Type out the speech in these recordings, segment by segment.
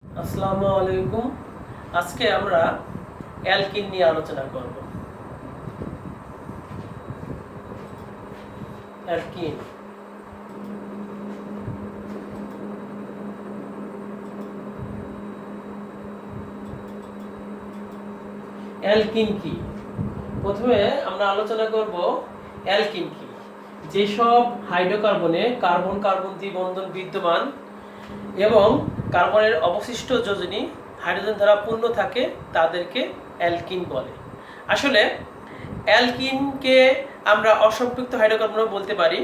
আসসালামু আলাইকুম। আজকে আমরা অ্যালকিন নিয়ে আলোচনা করব। অ্যালকিন অ্যালকিন কি? প্রথমে আমরা আলোচনা করব অ্যালকিন কি। যেসব হাইড্রোকার্বনে কার্বন কার্বন দ্বিবন্ধন বিদ্যমান এবং কার্বনের অবশিষ্ট যোজনী হাইড্রোজেন দ্বারা পূর্ণ থাকে তাদেরকে অ্যালকিন বলে। আসলে অ্যালকিনকে আমরা অসম্পৃক্ত হাইড্রোকার্বনও বলতে পারি,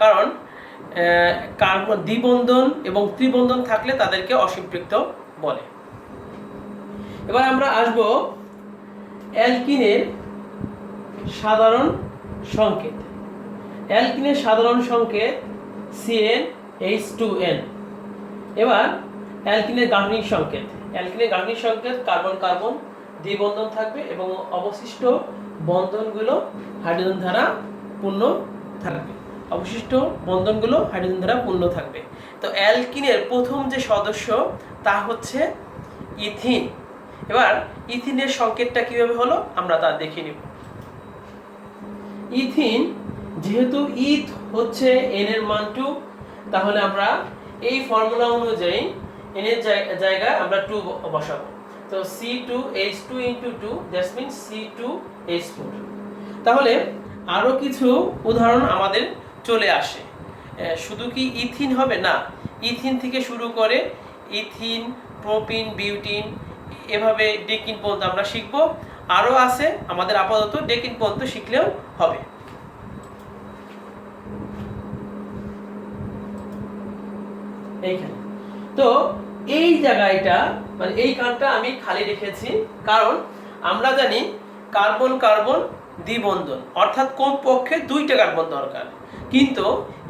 কারণ কার্বন দ্বিবন্ধন এবং ত্রিবন্ধন থাকলে তাদেরকে অসম্পৃক্ত বলে। এবার আমরা আসব অ্যালকিনের সাধারণ সংকেত। অ্যালকিনের সাধারণ সংকেত CnH2n। এবার অ্যালকিনের গাঠনিক সংকেত। অ্যালকিনের গাঠনিক সংকেত কার্বন কার্বন দ্বিবন্ধন থাকবে এবং অবশিষ্ট বন্ধনগুলো হাইড্রোজেন দ্বারা পূর্ণ থাকবে। অবশিষ্ট বন্ধনগুলো হাইড্রোজেন দ্বারা পূর্ণ থাকবে। তো অ্যালকিনের প্রথম যে সদস্য তা হচ্ছে ইথিন। এবার ইথিনের সংকেতটা কিভাবে হলো আমরা তা দেখে নিব। ইথিন, যেহেতু ইথ হচ্ছে n এর মান 2, তাহলে আমরা এই ফর্মুলা অনুযায়ী n এর জায়গায় আমরা 2 বসাবো। তো C2H2 * 2, দ্যাটস মিন্স C2H4। তাহলে আরো কিছু উদাহরণ আমাদের চলে আসে। শুধু কি ইথিন হবে না, ইথিন থেকে শুরু করে ইথিন, প্রোপিন, বিউটিন, এভাবে ডেকিন পর্যন্ত আমরা শিখব। আরো আছে, আমাদের আপাতত ডেকিন পর্যন্ত শিখলেও হবে। এইখানে তো এই জায়গাটা মানে এই কার্ডটা আমি খালি রেখেছি, কারণ আমরা জানি কার্বন কার্বন দ্বিবন্ধন অর্থাৎ কমপক্ষে 2টা কার্বন দরকার, কিন্তু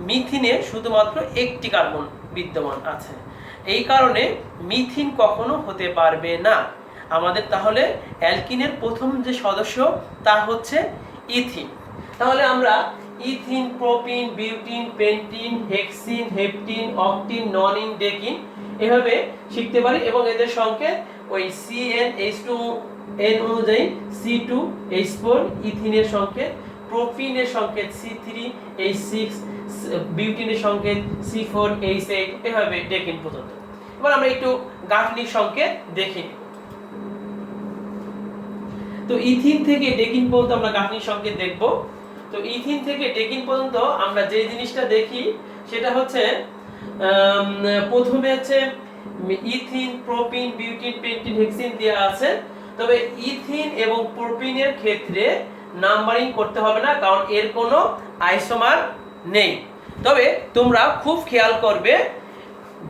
মিথিনে শুধুমাত্র একটি কার্বন বিদ্যমান আছে। এই কারণে মিথিন কখনো হতে পারবে না আমাদের। তাহলে অ্যালকিনের প্রথম যে সদস্য তা হচ্ছে ইথিন। তাহলে আমরা ethene, propene, butene, pentene, hexene, heptene, octene, nonene, decene এভাবে শিখতে পারি এবং এদের সংকেত ওই CnH2n অনুযায়ী C2H4, ইথিনের সংকেত, প্রোপিনের সংকেত C3H6, বিউটিনের সংকেত C4H8, এভাবে ডেকিন পর্যন্ত। এবার আমরা একটু গাঠনিক সংকেত দেখে নিব। তো ইথিন থেকে ডেকিন পর্যন্ত আমরা গাঠনিক সংকেত দেখব। তো ইথিন থেকে ডেকিন পর্যন্ত আমরা যে জিনিসটা দেখি সেটা হচ্ছে প্রথমে হচ্ছে ethene, propene, butene, pentene, hexene দেওয়া আছে। তবে ইথিন এবং প্রোপিনের ক্ষেত্রে নাম্বারিং করতে হবে না, কারণ এর কোনো আইসোমার নেই। তবে তোমরা খুব খেয়াল করবে,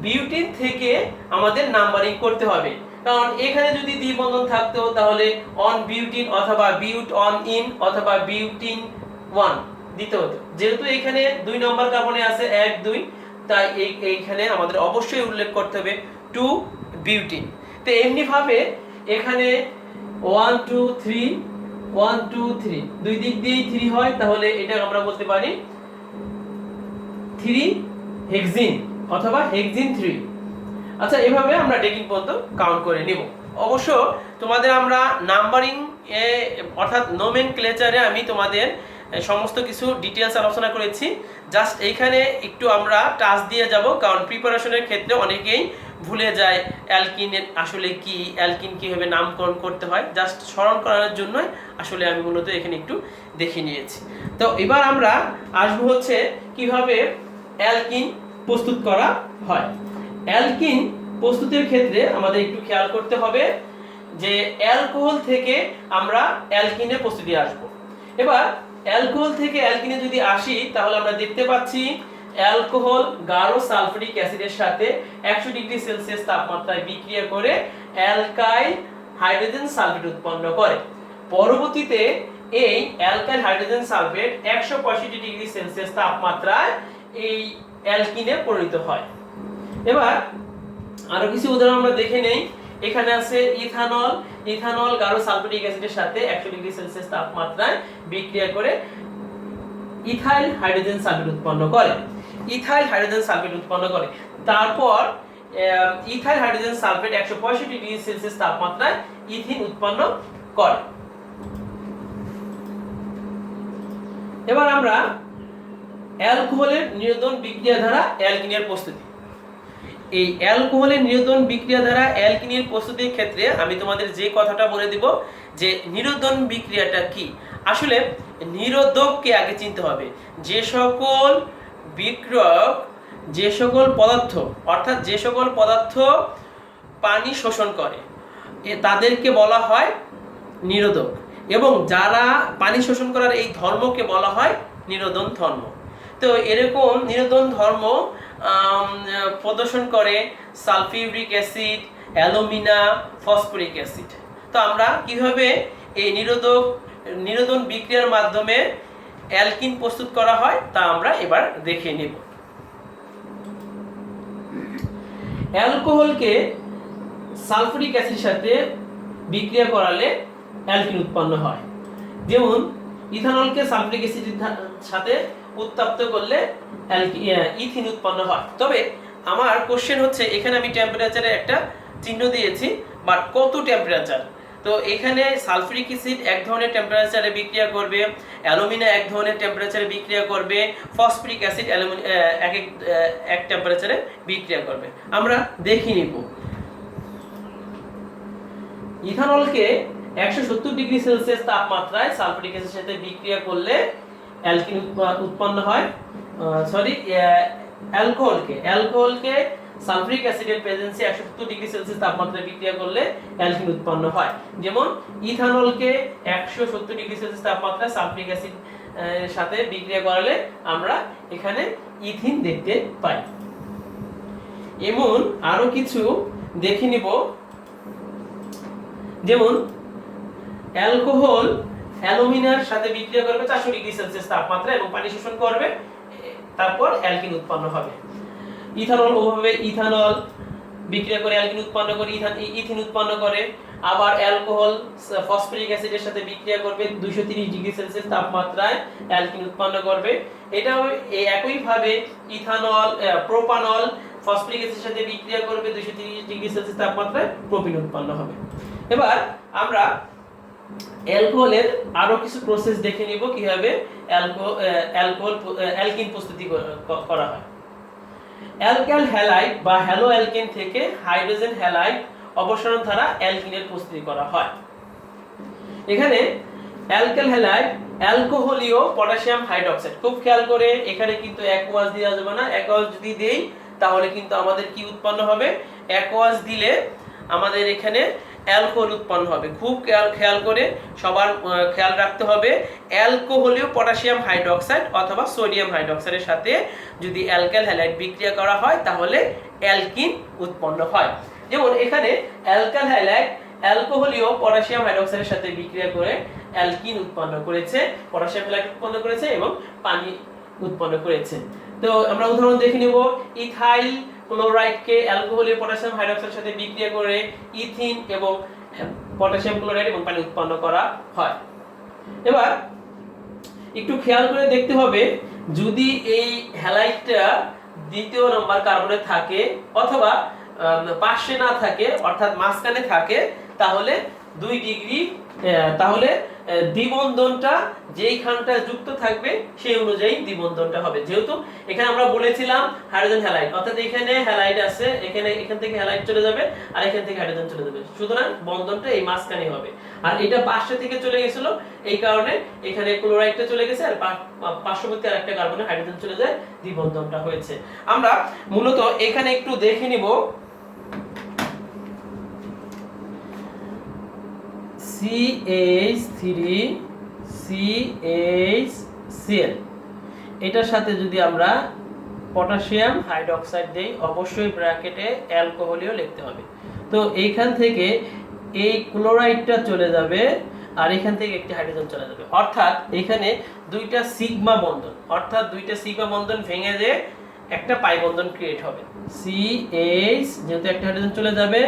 বিউটিন থেকে আমাদের নাম্বারিং করতে হবে, কারণ এখানে যদি দ্বিবন্ধন থাকতো তাহলে অন বিউটিন অথবা বিউট অন ইন অথবা বিউটিন 1 দিতে হতো। যেহেতু এখানে 2 নম্বর কার্বনে আছে 1 2, তাই এইখানে আমাদের অবশ্যই উল্লেখ করতে হবে 2 বিউটিন। তো এমনি ভাবে এখানে 1 2 3 1 2 3 দুই দিক দিয়েই 3 হয়, তাহলে এটা আমরা বলতে পারি 3 হেক্সিন অথবা হেক্সিন 3। আচ্ছা, এভাবে আমরা ডেকিং পর্যন্ত কাউন্ট করে নিব। অবশ্য তোমাদের আমরা নাম্বারিং অর্থাৎ নোমেনক্লেচারে আমি তোমাদের সমস্ত কিছু ডিটেইলস আলোচনা করেছি। জাস্ট এইখানে একটু আমরা টাচ দিয়ে যাব, কারণ প্রিপারেশনের ক্ষেত্রে অনেকেই ভুলে যায় অ্যালকিন আসলে কি, অ্যালকিন কিভাবে নামকরণ করতে হয়। জাস্ট স্মরণ করার জন্যই আসলে আমি মূলত এখানে একটু দেখে নিয়েছি। তো এবার আমরা আসবো হচ্ছে কিভাবে অ্যালকিন প্রস্তুত করা হয়। অ্যালকিন প্রস্তুতের ক্ষেত্রে আমাদের একটু খেয়াল করতে হবে যে অ্যালকোহল থেকে আমরা অ্যালকিনে প্রস্তুতি আসব। এবার অ্যালকোহল থেকে অ্যালকিনে যদি আসি তাহলে আমরা দেখতে পাচ্ছি অ্যালকোহল গাঢ় সালফারিক অ্যাসিডের সাথে 100 ডিগ্রি সেলসিয়াস তাপমাত্রায় বিক্রিয়া করে অ্যালকাইল হাইড্রোজেন সালফেট উৎপন্ন করে। পরবর্তীতে এই alkyl hydrogen sulphate 165 degree Celsius তাপমাত্রায় এই অ্যালকিনে পরিণত হয়। এবার আরো কিছু উদাহরণ আমরা দেখে নেই। এখানে আছে ইথানল। ইথানল গাঢ় সালফারিক অ্যাসিডের সাথে 100 ডিগ্রি সেলসিয়াস তাপমাত্রায় বিক্রিয়া করে ইথাইল হাইড্রোজেন সালফেট উৎপন্ন করে। ইথাইল হাইড্রোজেন সালফেট উৎপন্ন করে। তারপর ethyl hydrogen sulphate 165 degree Celsius তাপমাত্রায় ইথিন উৎপন্ন করে। এবার আমরা অ্যালকোহলের নিরোধন বিক্রিয়া দ্বারা অ্যালকিনের প্রস্তুতি। এই অ্যালকোহলের নিরোধন বিক্রিয়া দ্বারা অ্যালকিনের প্রস্তুতির ক্ষেত্রে আমি তোমাদের যে কথাটা বলে দিব যে নিরোধন বিক্রিয়াটা কি। আসলে নিরোধককে আগে চিনতে হবে। যে সকল বিক্রিয়ক, যে সকল পদার্থ, অর্থাৎ যে সকল পদার্থ পানি শোষণ করে তাদেরকে বলা হয় নিরোধক, এবং যারা পানি শোষণ করার এই ধর্মকে বলা হয় নিরোধন ধর্ম। তো এরকম নিরোধন ধর্ম প্রদর্শন করে sulphuric acid, alumina, phosphoric acid. তো আমরা কিভাবে এই নিরোধন বিক্রিয়ার মাধ্যমে অ্যালকিন প্রস্তুত করা হয় তা আমরা এবার দেখে নেব। অ্যালকোহলকে সালফিউরিক অ্যাসিডের সাথে বিক্রিয়া করালে অ্যালকিন উৎপন্ন হয়। যেমন ইথানলকে সালফিউরিক অ্যাসিডের সাথে উত্তপ্ত করলে ইথিন উৎপন্ন হয়। তবে আমার কোশ্চেন হচ্ছে, এখানে আমি টেম্পারেচারের একটা চিহ্ন দিয়েছি, বাট কত টেম্পারেচার? তো এখানে সালফিউরিক অ্যাসিড এক ধরনের টেম্পারেচারে বিক্রিয়া করবে, অ্যালুমিনা এক ধরনের টেম্পারেচারে বিক্রিয়া করবে, ফসফরিক অ্যাসিড এক টেম্পারেচারে বিক্রিয়া করবে। আমরা দেখি নিব। ইথানলকে 170 ডিগ্রি সেলসিয়াস তাপমাত্রায় সালফিউরিক অ্যাসিডের সাথে বিক্রিয়া করলে অ্যালকিন উৎপন্ন হয়। অ্যালকোহলকে সালফিউরিক অ্যাসিডের প্রেজেন্সে 170 ডিগ্রি সেলসিয়াস তাপমাত্রায় বিক্রিয়া করলে অ্যালকিন উৎপন্ন হয়। যেমন ইথানলকে 170 ডিগ্রি সেলসিয়াস তাপমাত্রায় সালফিউরিক অ্যাসিড সাথে বিক্রিয়া করালে আমরা এখানে ইথিন দেখতে পাই। এমন আরো কিছু দেখে নিব। যেমন অ্যালকোহল অ্যালুমিনার সাথে বিক্রিয়া করবে 400 ডিগ্রি সেলসিয়াস তাপমাত্রা এবং পানি শোষণ করবে, তারপর অ্যালকিন উৎপন্ন হবে। ইথানল ওভাবে ইথানল বিক্রিয়া করে অ্যালকিন উৎপন্ন করে ইথিন উৎপন্ন করে। আবার অ্যালকোহল ফসফরিক অ্যাসিডের সাথে বিক্রিয়া করবে 230 ডিগ্রি সেলসিয়াস তাপমাত্রায় অ্যালকিন উৎপন্ন করবে। এটাও একই ভাবে ইথানল প্রোপানল ফসফরিক অ্যাসিডের সাথে বিক্রিয়া করবে 230 ডিগ্রি সেলসিয়াস তাপমাত্রায় প্রোপিন উৎপন্ন হবে। এবার আমরা অ্যালকোহলের আরো কিছু প্রসেস দেখে নিব কিভাবে অ্যালকিন প্রস্তুতি করা হয়। অ্যালকাইল হ্যালাইড বা হ্যালো অ্যালকেন থেকে হাইড্রোজেন হ্যালাইড অপসারণ দ্বারা অ্যালকিনের প্রস্তুতি করা হয়। এখানে অ্যালকাইল হ্যালাইড অ্যালকোহলীয় পটাশিয়াম হাইড্রোক্সাইড, খুব খেয়াল করে এখানে কিন্তু অ্যাকোয়াস দেওয়া যাবে না। অ্যাকোয়াস যদি দেই তাহলে কিন্তু আমাদের কি উৎপন্ন হবে? অ্যাকোয়াস দিলে আমাদের এখানে অ্যালকোহল উৎপন্ন হবে। খুব খেয়াল করে সবার খেয়াল রাখতে হবে, অ্যালকোহলীয় পটাশিয়াম হাইড্রোক্সাইড অথবা সোডিয়াম হাইড্রোক্সাইডের সাথে যদি অ্যালকাইল হ্যালাইড বিক্রিয়া করা হয় তাহলে অ্যালকিন উৎপন্ন হয়। যেমন এখানে অ্যালকাইল হ্যালাইড অ্যালকোহলীয় পটাশিয়াম হাইড্রোক্সাইডের সাথে বিক্রিয়া করে অ্যালকিন উৎপন্ন করেছে, পটাশিয়াম হ্যালাইড উৎপন্ন করেছে এবং পানি উৎপন্ন করেছে। তো আমরা উদাহরণ দেখে নিব। ইথাইল ক্লোরাইডকে অ্যালকোহলীয় পটাশিয়াম হাইড্রোক্সাইডের সাথে বিক্রিয়া করে ইথিন এবং পটাশিয়াম ক্লোরাইড এবং পানি উৎপন্ন করা হয়। এবার একটু খেয়াল করে দেখতে হবে, যদি এই হ্যালাইডটা দ্বিতীয় নম্বর কার্বনে থাকে অথবা পাশে না থাকে অর্থাৎ মাঝখানে থাকে তাহলে 2 ডিগ্রি, তাহলে দ্বিবন্ধনটা যেইখানটা যুক্ত থাকবে সেই অনুযায়ী দ্বিবন্ধনটা হবে। যেহেতু এখানে আমরা বলেছিলাম হাইড্রোজেন হ্যালাইড, অর্থাৎ এখানে হ্যালাইড আছে, এখান থেকে হ্যালাইড চলে যাবে আর এখান থেকে হাইড্রোজেন চলে যাবে, সুতরাং বন্ধনটা এই মাঝখানে হবে। আর এটা পাশে থেকে চলে গেছিল, এই কারণে এখানে ক্লোরাইডটা চলে গেছে আর পার্শ্ববর্তী আরেকটা কার্বনে হাইড্রোজেন চলে যায়, দ্বিবন্ধনটা হয়েছে। আমরা মূলত এখানে একটু দেখে নিব। CH3CHCl এটার সাথে যদি আমরা পটাশিয়াম হাইড্রোক্সাইড দেই, অবশ্যই ব্র্যাকেটে অ্যালকোহলীয় লিখতে হবে। তো এইখান থেকে এই ক্লোরাইডটা চলে যাবে আর এখান থেকে একটি হাইড্রোজেন চলে যাবে, অর্থাৎ এখানে দুইটা সিগমা বন্ধন, অর্থাৎ দুইটা সিগমা বন্ধন ভেঙে যে একটা পাই বন্ধন ক্রিয়েট হবে। CH যেহেতু একটা হাইড্রোজেন চলে যাবে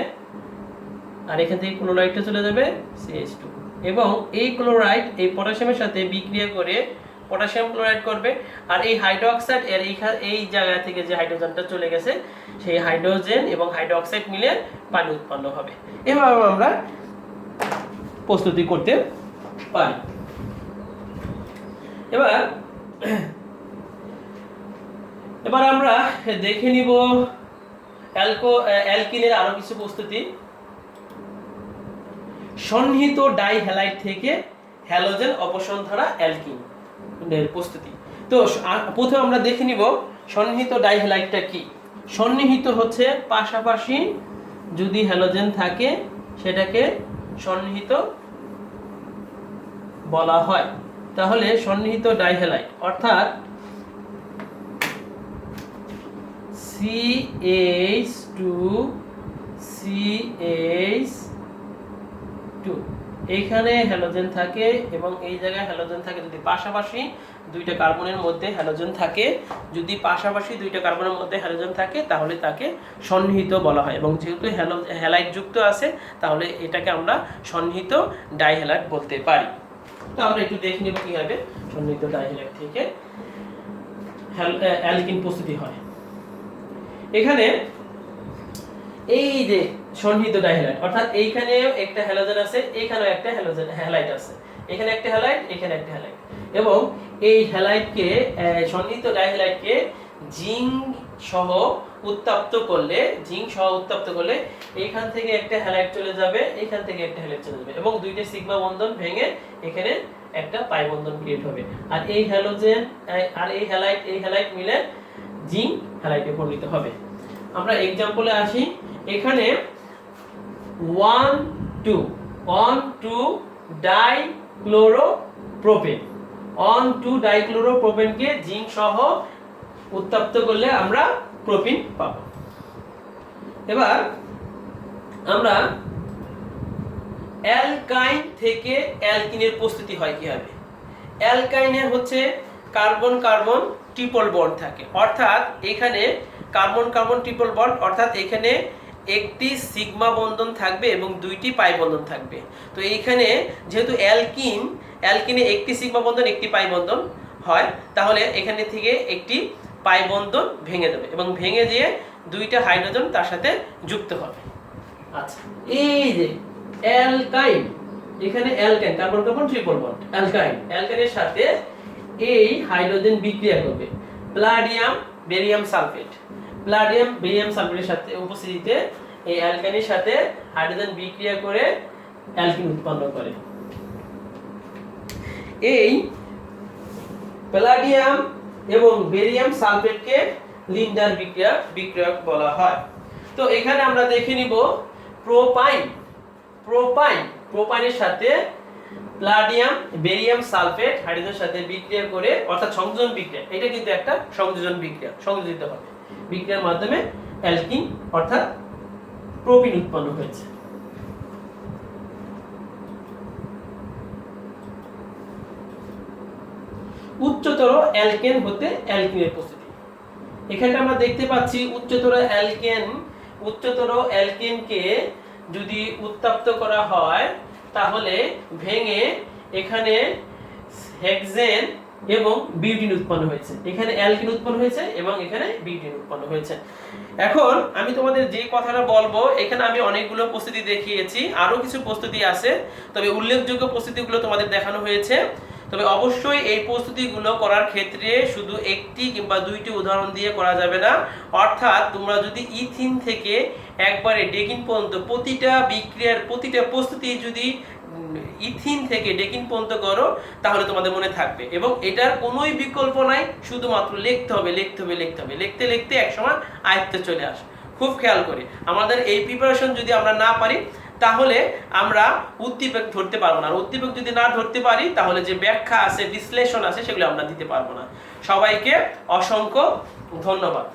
আর এখান থেকে ক্লোরাইডটা চলে যাবে CH2, এবং এই ক্লোরাইড এই পটাশিয়ামের সাথে বিক্রিয়া করে পটাশিয়াম ক্লোরাইড করবে। আর এই হাইড্রোক্সাইড এর এই জায়গা থেকে যে হাইড্রোজেনটা চলে গেছে সেই হাইড্রোজেন এবং হাইড্রোক্সাইড মিলে পানি উৎপন্ন হবে। এভাবে আমরা প্রস্তুতি করতে পারি। এবার আমরা দেখে নিব অ্যালকিনের আরো কিছু প্রস্তুতি। সন্নিহিত ডাইহ্যালাইড থেকে হ্যালোজেন অপসরণ অ্যালকিনের প্রস্তুতি। তো প্রথমে আমরা দেখে নিব সন্নিহিত ডাইহ্যালাইডটা কি। সন্নিহিত হচ্ছে পাশাপাশি যদি হ্যালোজেন থাকে সেটাকে সন্নিহিত বলা হয়। তাহলে সন্নিহিত ডাইহ্যালাইড অর্থাৎ CH2CH2 এইখানে হ্যালোজেন থাকে এবং এই জায়গায় হ্যালোজেন থাকে। যদি পাশাপাশি দুইটা কার্বনের মধ্যে হ্যালোজেন থাকে, যদি পাশাপাশি দুইটা কার্বনের মধ্যে হ্যালোজেন থাকে তাহলে তাকে সন্নিহিত বলা হয়। এবং যেহেতু হ্যালাইড যুক্ত আছে তাহলে এটাকে আমরা সন্নিহিত ডাইহ্যালাইড বলতে পারি। তো আমরা একটু দেখে নিব কিভাবে সন্নিহিত ডাইহ্যালাইড থেকে অ্যালকিন প্রস্তুতি হয়। এখানে এই যে সন্নিহিত ডাইহ্যালাইড অর্থাৎ এইখানেও একটা হ্যালোজেন আছে, এইখানেও একটা হ্যালাইড আছে, এখানে একটা হ্যালাইড, এখানে একটা হ্যালাইড। এবং এই হ্যালাইডকে সন্নিহিত ডাইহ্যালাইডকে জিঙ্ক সহ উত্তপ্ত করলে এইখান থেকে একটা হ্যালাইড চলে যাবে, এইখান থেকে একটা হ্যালাইড চলে যাবে এবং দুইটা সিগমা বন্ধন ভেঙে এখানে একটা পাই বন্ধন ক্রিয়েট হবে। আর এই হ্যালোজেন আর এই হ্যালাইড মিলে জিঙ্ক হ্যালাইডে পরিণত হবে। আমরা एग्जांपले আসি। এখানে 1,2 ডাইক্লোরোপ্রোপেন 1,2 ডাইক্লোরোপ্রোপেনকে জিঙ্ক সহ উত্তপ্ত করলে আমরা প্রোপিন পাবো। এবার আমরা অ্যালকাইন থেকে অ্যালকিনের প্রস্তুতি হয় কিভাবে। অ্যালকাইনের হচ্ছে কার্বন কার্বন ট্রিপল বন্ড থাকে, অর্থাৎ এখানে কার্বন কার্বন ট্রিপল বন্ড অর্থাৎ এখানে একটি সিগমা বন্ধন থাকবে এবং দুইটি পাই বন্ধন থাকবে। তো এইখানে যেহেতু অ্যালকিনে একটি সিগমা বন্ধন একটি পাই বন্ধন হয়, তাহলে এখানে থেকে একটি পাই বন্ধন ভেঙে যাবে এবং ভেঙে যেয়ে দুইটা হাইড্রোজেন তার সাথে যুক্ত হবে। আচ্ছা, এই যে অ্যালকাইন, এখানে অ্যালকাইন কার্বন কার্বন ট্রিপল বন্ড অ্যালকাইনের সাথে এই হাইড্রোজেন বিক্রিয়া করবে প্লাডিয়াম বেরিয়াম সালফেটের সাথে উপস্থিতিতে এই অ্যালকাইনের সাথে হাইড্রোজেন বিক্রিয়া করে অ্যালকিন উৎপন্ন করে। এই প্লাডিয়াম এবং বেরিয়াম সালফেটকে লিন্ডার বিক্রিয়ক বলা হয়। তো এখানে আমরা দেখে নিব প্রোপাইনের সাথে প্লাডিয়াম বেরিয়াম সালফেট হাইড্রোজেনের সাথে বিক্রিয়া করে অর্থাৎ সংযোজন বিক্রিয়া, এটা কিন্তু একটা সংযোজন বিক্রিয়া, সংযোজিত হবে বিক্রিয়ার মাধ্যমে অ্যালকিন অর্থাৎ প্রোপিন উৎপন্ন হয়েছে। উচ্চতর অ্যালকেন হতে অ্যালকিনের প্রস্তুতি। এখানে আমরা দেখতে পাচ্ছি উচ্চতর অ্যালকেনকে যদি উত্তপ্ত করা হয় তাহলে ভেঙে এখানে হেক্সেন এবং বিউটিন উৎপন্ন হয়েছে, এখানে অ্যালকিন উৎপন্ন হয়েছে এবং এখানে বিউটিন উৎপন্ন হয়েছে। এখন আমি তোমাদের যে কথাটা বলবো, এখানে আমি অনেকগুলো প্রস্তুতি দেখিয়েছি, আরো কিছু প্রস্তুতি আছে, তবে উল্লেখযোগ্য প্রস্তুতিগুলো তোমাদের দেখানো হয়েছে। তবে অবশ্যই এই প্রস্তুতিগুলো করার ক্ষেত্রে শুধু একটি কিংবা দুইটি উদাহরণ দিয়ে করা যাবে না, অর্থাৎ তোমরা যদি ইথিন থেকে একবারে ডেকিন পর্যন্ত প্রতিটা বিক্রিয়ার প্রতিটা প্রস্তুতি যদি ইথিন থেকে ডেকিন পর্যন্ত করো তাহলে তোমাদের মনে থাকবে এবং এটার কোনোই বিকল্প নাই, শুধুমাত্র লিখতে হবে। লিখতে লিখতে একসময় আয়ত্তে চলে আসে। খুব খেয়াল করে আমাদের এই প্রিপারেশন যদি আমরা না পারি তাহলে আমরা উদ্দীপক ধরতে পারবো না, আর উদ্দীপক যদি না ধরতে পারি তাহলে যে ব্যাখ্যা আছে বিশ্লেষণ আছে সেগুলো আমরা দিতে পারবো না। সবাইকে অসংখ্য ধন্যবাদ।